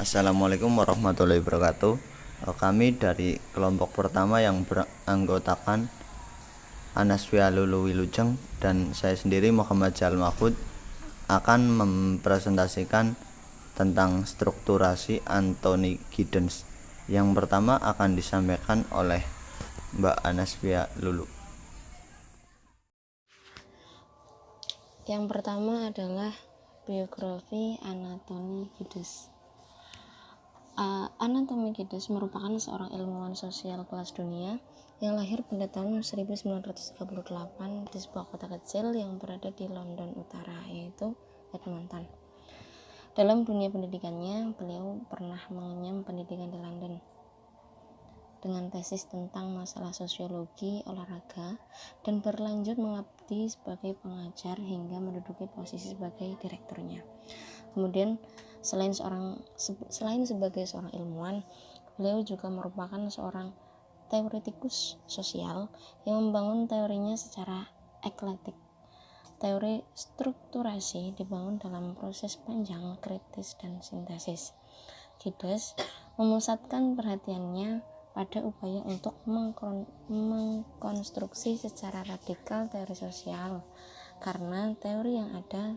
Assalamualaikum warahmatullahi wabarakatuh. Kami dari kelompok pertama yang beranggotakan Anaswia Lulu Wilujeng dan saya sendiri Muhammad Jal Mahfud akan mempresentasikan tentang strukturasi Anthony Giddens. Yang pertama akan disampaikan oleh Mbak Anaswia Lulu. Yang pertama adalah biografi Anthony Giddens. Anthony Giddens merupakan seorang ilmuwan sosial kelas dunia yang lahir pada tahun 1938 di sebuah kota kecil yang berada di London Utara, yaitu Edmonton. Dalam dunia pendidikannya, beliau pernah mengenyam pendidikan di London dengan tesis tentang masalah sosiologi olahraga dan berlanjut mengabdi sebagai pengajar hingga menduduki posisi sebagai direkturnya. Kemudian selain sebagai seorang ilmuwan, beliau juga merupakan seorang teoretikus sosial yang membangun teorinya secara eklektik. Teori strukturasi dibangun dalam proses panjang, kritis, dan sintesis. Giddens memusatkan perhatiannya pada upaya untuk mengkonstruksi secara radikal teori sosial, karena teori yang ada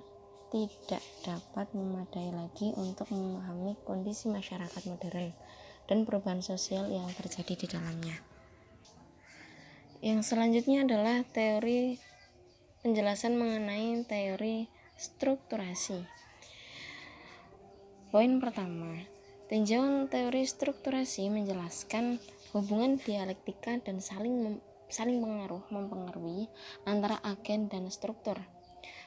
tidak dapat memadai lagi untuk memahami kondisi masyarakat modern dan perubahan sosial yang terjadi di dalamnya. Yang selanjutnya adalah penjelasan mengenai teori strukturasi. Poin pertama, tinjauan teori strukturasi menjelaskan hubungan dialektika dan saling mempengaruhi antara agen dan struktur.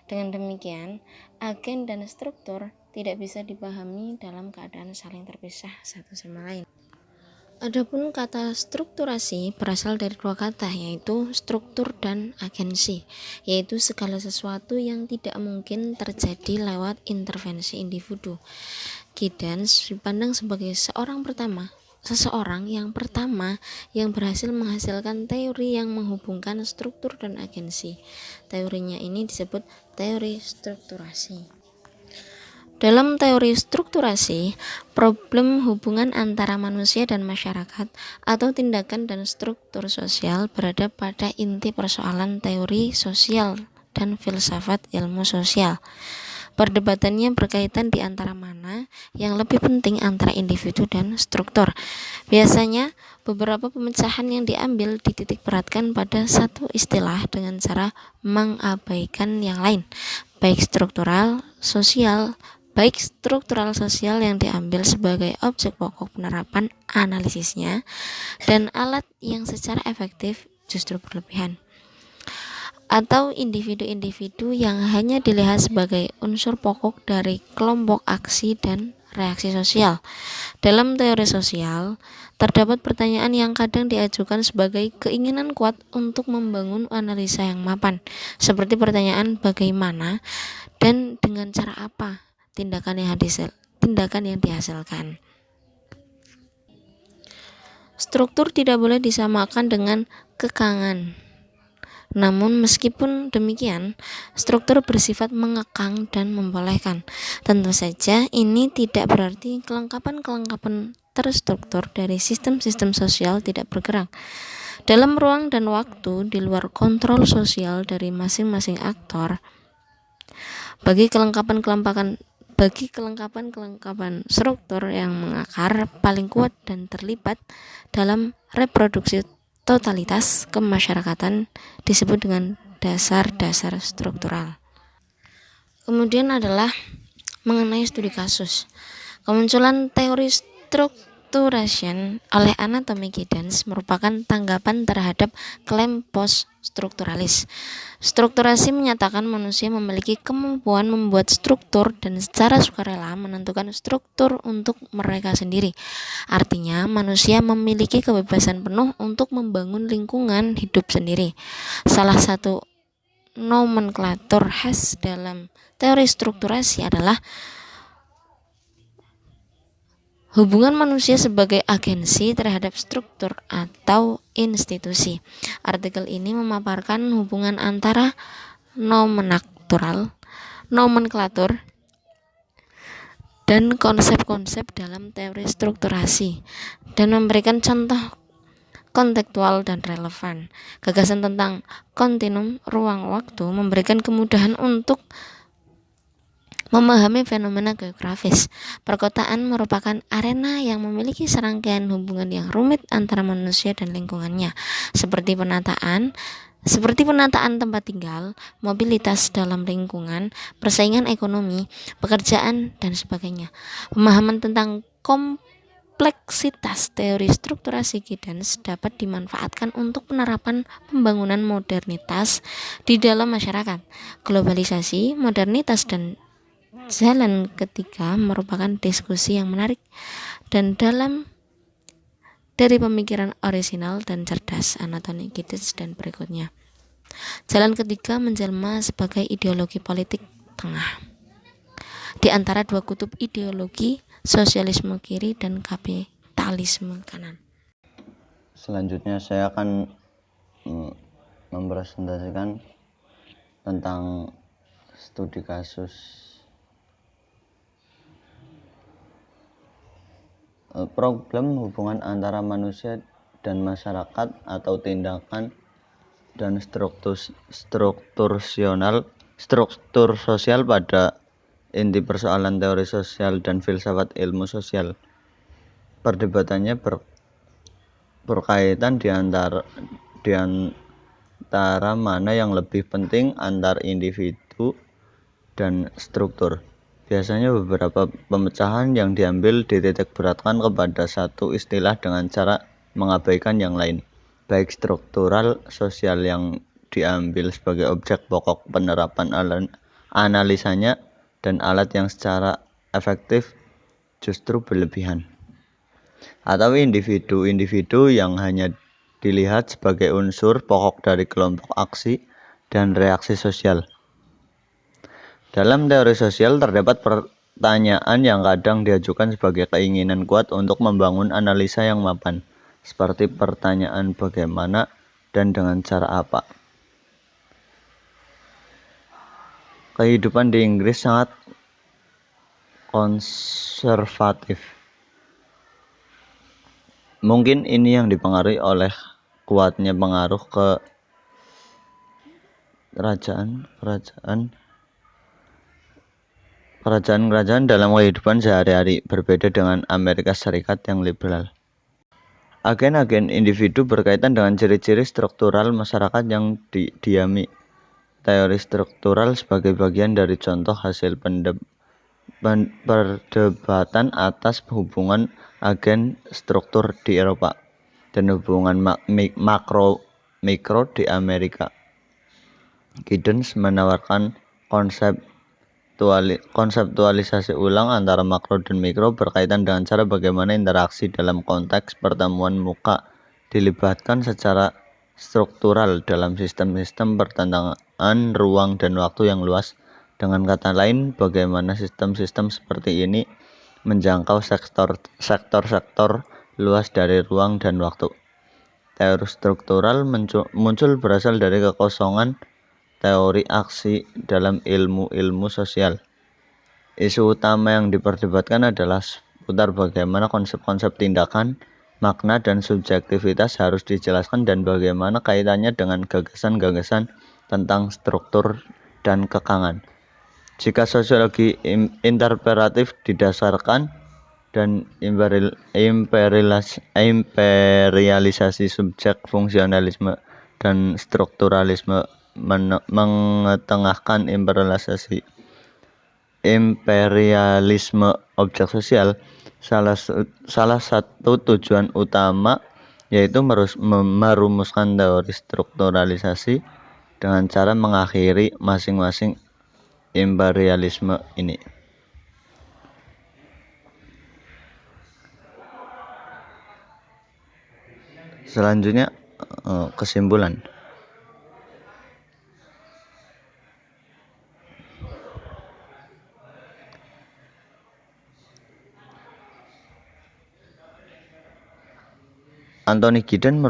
Dengan demikian, agen dan struktur tidak bisa dipahami dalam keadaan saling terpisah satu sama lain. Adapun kata strukturasi berasal dari dua kata, yaitu struktur dan agensi, yaitu segala sesuatu yang tidak mungkin terjadi lewat intervensi individu. Giddens dipandang sebagai seseorang yang pertama yang berhasil menghasilkan teori yang menghubungkan struktur dan agensi. Teorinya ini disebut teori strukturasi. Dalam teori strukturasi, problem hubungan antara manusia dan masyarakat atau tindakan dan struktur sosial berada pada inti persoalan teori sosial dan filsafat ilmu sosial. Perdebatannya berkaitan di antara mana yang lebih penting antara individu dan struktur. Biasanya, beberapa pemecahan yang diambil dititik beratkan pada satu istilah dengan cara mengabaikan yang lain, baik struktural sosial yang diambil sebagai objek pokok penerapan analisisnya, dan alat yang secara efektif justru berlebihan, atau individu-individu yang hanya dilihat sebagai unsur pokok dari kelompok aksi dan reaksi sosial. Dalam teori sosial, terdapat pertanyaan yang kadang diajukan sebagai keinginan kuat untuk membangun analisa yang mapan, seperti pertanyaan bagaimana dan dengan cara apa tindakan yang dihasilkan. Struktur tidak boleh disamakan dengan kekangan. Namun meskipun demikian, struktur bersifat mengekang dan membolehkan. Tentu saja ini tidak berarti kelengkapan terstruktur dari sistem-sistem sosial tidak bergerak. Dalam ruang dan waktu di luar kontrol sosial dari masing-masing aktor, bagi kelengkapan struktur yang mengakar paling kuat dan terlibat dalam reproduksi totalitas kemasyarakatan disebut dengan dasar-dasar struktural. Kemudian adalah mengenai studi kasus. Kemunculan teori strukturation oleh Anthony Giddens merupakan tanggapan terhadap klaim post-strukturalis. Strukturasi menyatakan manusia memiliki kemampuan membuat struktur dan secara sukarela menentukan struktur untuk mereka sendiri. Artinya, manusia memiliki kebebasan penuh untuk membangun lingkungan hidup sendiri. Salah satu nomenklatur khas dalam teori strukturasi adalah hubungan manusia sebagai agensi terhadap struktur atau institusi. Artikel ini memaparkan hubungan antara nomenklatur dan konsep-konsep dalam teori strukturasi, dan memberikan contoh kontekstual dan relevan. Gagasan tentang kontinum ruang waktu memberikan kemudahan untuk memahami fenomena geografis. Perkotaan merupakan arena yang memiliki serangkaian hubungan yang rumit antara manusia dan lingkungannya, seperti penataan tempat tinggal, mobilitas dalam lingkungan, persaingan ekonomi, pekerjaan, dan sebagainya. Pemahaman tentang kompleksitas teori strukturasi Giddens dapat dimanfaatkan untuk penerapan pembangunan modernitas di dalam masyarakat. Globalisasi, modernitas, dan jalan ketiga merupakan diskusi yang menarik dan dalam dari pemikiran orisinal dan cerdas Anthony Giddens dan berikutnya. Jalan ketiga menjelma sebagai ideologi politik tengah di antara dua kutub ideologi, sosialisme kiri dan kapitalisme kanan. Selanjutnya saya akan mempresentasikan tentang studi kasus problem hubungan antara manusia dan masyarakat atau tindakan dan struktur sosial pada inti persoalan teori sosial dan filsafat ilmu sosial. Perdebatannya berkaitan di antara mana yang lebih penting antar individu dan struktur. Biasanya beberapa pemecahan yang diambil dititik beratkan kepada satu istilah dengan cara mengabaikan yang lain, baik struktural sosial yang diambil sebagai objek pokok penerapan analisanya dan alat yang secara efektif justru berlebihan, atau individu-individu yang hanya dilihat sebagai unsur pokok dari kelompok aksi dan reaksi sosial. Dalam teori sosial terdapat pertanyaan yang kadang diajukan sebagai keinginan kuat untuk membangun analisa yang mapan, seperti pertanyaan bagaimana dan dengan cara apa. Kehidupan di Inggris sangat konservatif. Mungkin ini yang dipengaruhi oleh kuatnya pengaruh ke kerajaan dalam kehidupan sehari-hari, berbeda dengan Amerika Serikat yang liberal. Agen-agen individu berkaitan dengan ciri-ciri struktural masyarakat yang didiami. Teori struktural sebagai bagian dari contoh hasil perdebatan atas hubungan agen struktur di Eropa dan hubungan makro-mikro di Amerika. Giddens menawarkan konseptualisasi ulang antara makro dan mikro berkaitan dengan cara bagaimana interaksi dalam konteks pertemuan muka dilibatkan secara struktural dalam sistem-sistem pertentangan ruang dan waktu yang luas. Dengan kata lain, bagaimana sistem-sistem seperti ini menjangkau sektor-sektor luas dari ruang dan waktu. Teori struktural muncul berasal dari kekosongan teori aksi dalam ilmu-ilmu sosial. Isu utama yang diperdebatkan adalah seputar bagaimana konsep-konsep tindakan, makna, dan subjektivitas harus dijelaskan dan bagaimana kaitannya dengan gagasan-gagasan tentang struktur dan kekangan. Jika sosiologi interpretatif didasarkan dan imperialisasi subjek, fungsionalisme, dan strukturalisme mengetengahkan imperialisme objek sosial, salah satu tujuan utama yaitu merumuskan teori strukturalisasi dengan cara mengakhiri masing-masing imperialisme ini. Selanjutnya kesimpulan. Anthony Giddens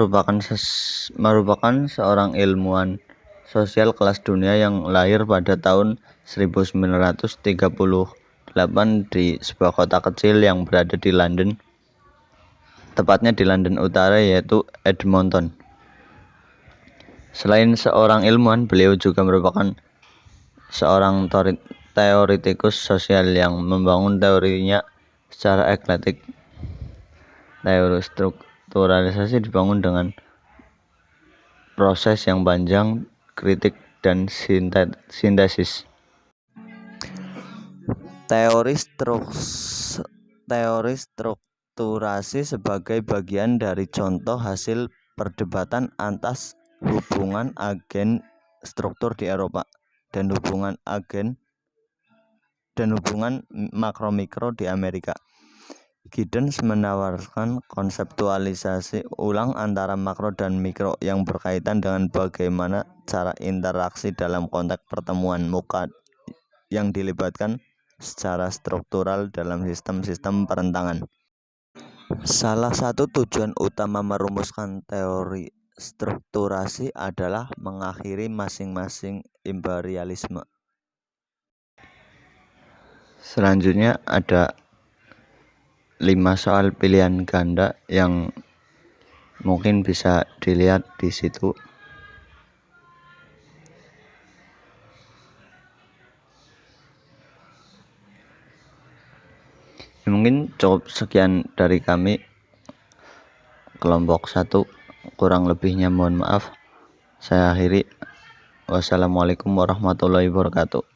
merupakan seorang ilmuwan sosial kelas dunia yang lahir pada tahun 1938 di sebuah kota kecil yang berada di London, tepatnya di London Utara, yaitu Edmonton. Selain seorang ilmuwan, beliau juga merupakan seorang teoritikus sosial yang membangun teorinya secara eklektik. Teori strukturalisasi dibangun dengan proses yang panjang, kritik, dan sintesis. Teori strukturasi sebagai bagian dari contoh hasil perdebatan atas hubungan agen struktur di Eropa dan hubungan makro-mikro di Amerika. Giddens menawarkan konseptualisasi ulang antara makro dan mikro yang berkaitan dengan bagaimana cara interaksi dalam konteks pertemuan muka yang dilibatkan secara struktural dalam sistem-sistem perentangan. Salah satu tujuan utama merumuskan teori strukturasi adalah mengakhiri masing-masing imperialisme. Selanjutnya ada 5 soal pilihan ganda yang mungkin bisa dilihat di situ. Mungkin cukup sekian dari kami, kelompok 1. Kurang lebihnya mohon maaf. Saya akhiri. Wassalamualaikum warahmatullahi wabarakatuh.